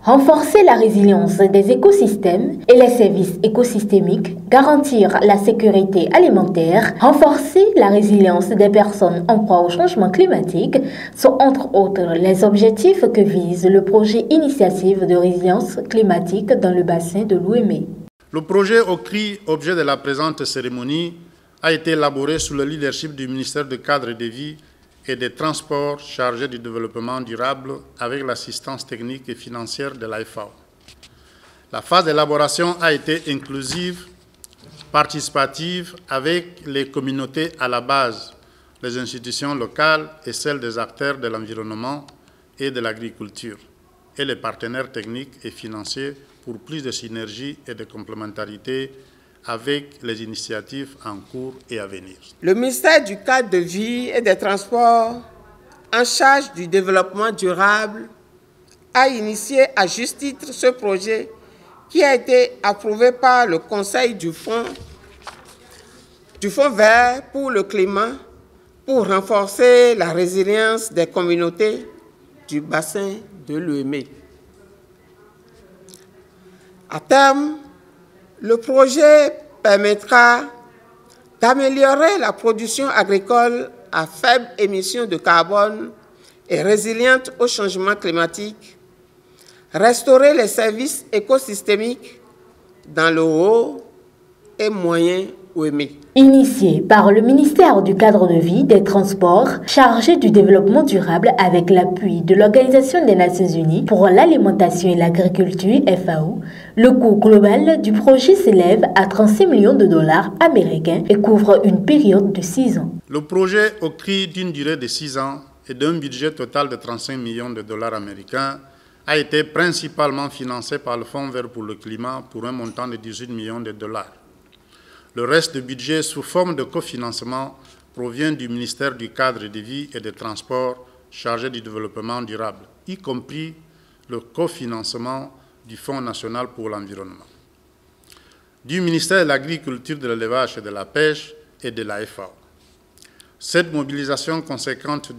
Renforcer la résilience des écosystèmes et les services écosystémiques, garantir la sécurité alimentaire, renforcer la résilience des personnes en proie au changement climatique sont entre autres les objectifs que vise le projet Initiative de résilience climatique dans le bassin de l'Ouémé. Le projet OCRI, objet de la présente cérémonie, a été élaboré sous le leadership du ministère du Cadre de Vie et des Transports chargé du développement durable avec l'assistance technique et financière de la FAO. La phase d'élaboration a été inclusive, participative avec les communautés à la base, les institutions locales et celles des acteurs de l'environnement et de l'agriculture et les partenaires techniques et financiers pour plus de synergie et de complémentarité avec les initiatives en cours et à venir. Le ministère du Cadre de Vie et des Transports, en charge du développement durable, a initié à juste titre ce projet qui a été approuvé par le Conseil du Fonds vert pour le climat pour renforcer la résilience des communautés du bassin de l'Ouémé. À terme, le projet permettra d'améliorer la production agricole à faible émission de carbone et résiliente au changement climatique, restaurer les services écosystémiques dans le haut et moyen Ouémé. Initié par le ministère du Cadre de Vie, des Transports, chargé du développement durable avec l'appui de l'Organisation des Nations Unies pour l'alimentation et l'agriculture, FAO, le coût global du projet s'élève à 36 millions de dollars américains et couvre une période de 6 ans. Le projet OCRI d'une durée de 6 ans et d'un budget total de 35 millions de dollars américains a été principalement financé par le Fonds vert pour le climat pour un montant de 18 millions de dollars. Le reste du budget sous forme de cofinancement provient du ministère du Cadre de Vie et des Transports chargé du développement durable, y compris le cofinancement du Fonds national pour l'environnement, du ministère de l'Agriculture, de l'Élevage et de la Pêche et de la FAO. Cette mobilisation conséquente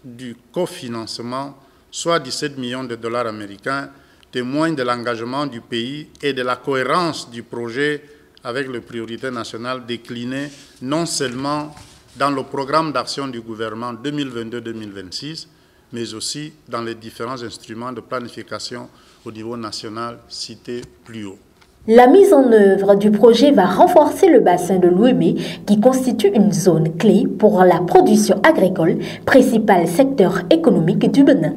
du cofinancement, soit 17 millions de dollars américains, témoigne de l'engagement du pays et de la cohérence du projet avec les priorités nationales déclinées non seulement dans le programme d'action du gouvernement 2022-2026, mais aussi dans les différents instruments de planification au niveau national cités plus haut. La mise en œuvre du projet va renforcer le bassin de l'Ouémé qui constitue une zone clé pour la production agricole, principal secteur économique du Bénin.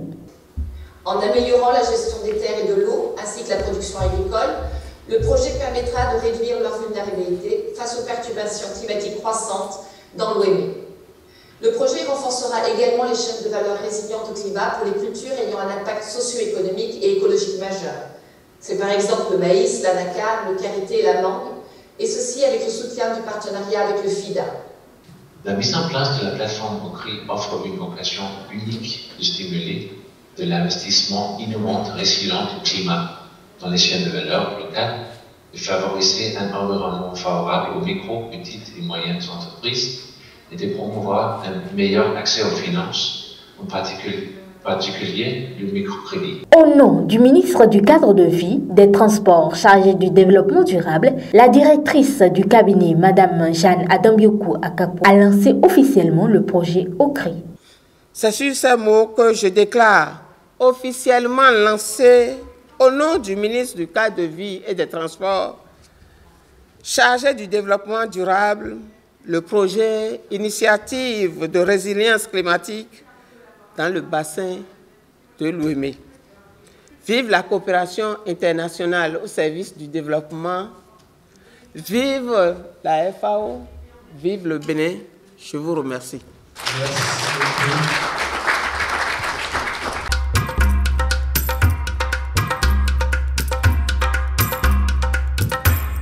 En améliorant la gestion des terres et de l'eau, ainsi que la production agricole, le projet permettra de réduire leur vulnérabilité face aux perturbations climatiques croissantes dans l'Ouémé. Le projet renforcera également les chaînes de valeur résilientes au climat pour les cultures ayant un impact socio-économique et écologique majeur. C'est par exemple le maïs, l'anacarde, le karité et la mangue, et ceci avec le soutien du partenariat avec le FIDA. La mise en place de la plateforme OCRI offre une occasion unique de stimuler de l'investissement innovant et résilient au climat dans les chaînes de valeur locales, de favoriser un environnement favorable aux micro, petites et moyennes entreprises et de promouvoir un meilleur accès aux finances, en particulier le microcrédit. Au nom du ministre du Cadre de Vie, des Transports chargé du développement durable, la directrice du cabinet, Mme Jeanne Adambioku Akapo, a lancé officiellement le projet OCRI. C'est sur ces mots que je déclare officiellement lancé au nom du ministre du Cadre de Vie et des Transports, chargé du développement durable, le projet Initiative de résilience climatique dans le bassin de l'Ouémé. Vive la coopération internationale au service du développement, vive la FAO, vive le Bénin. Je vous remercie. Merci.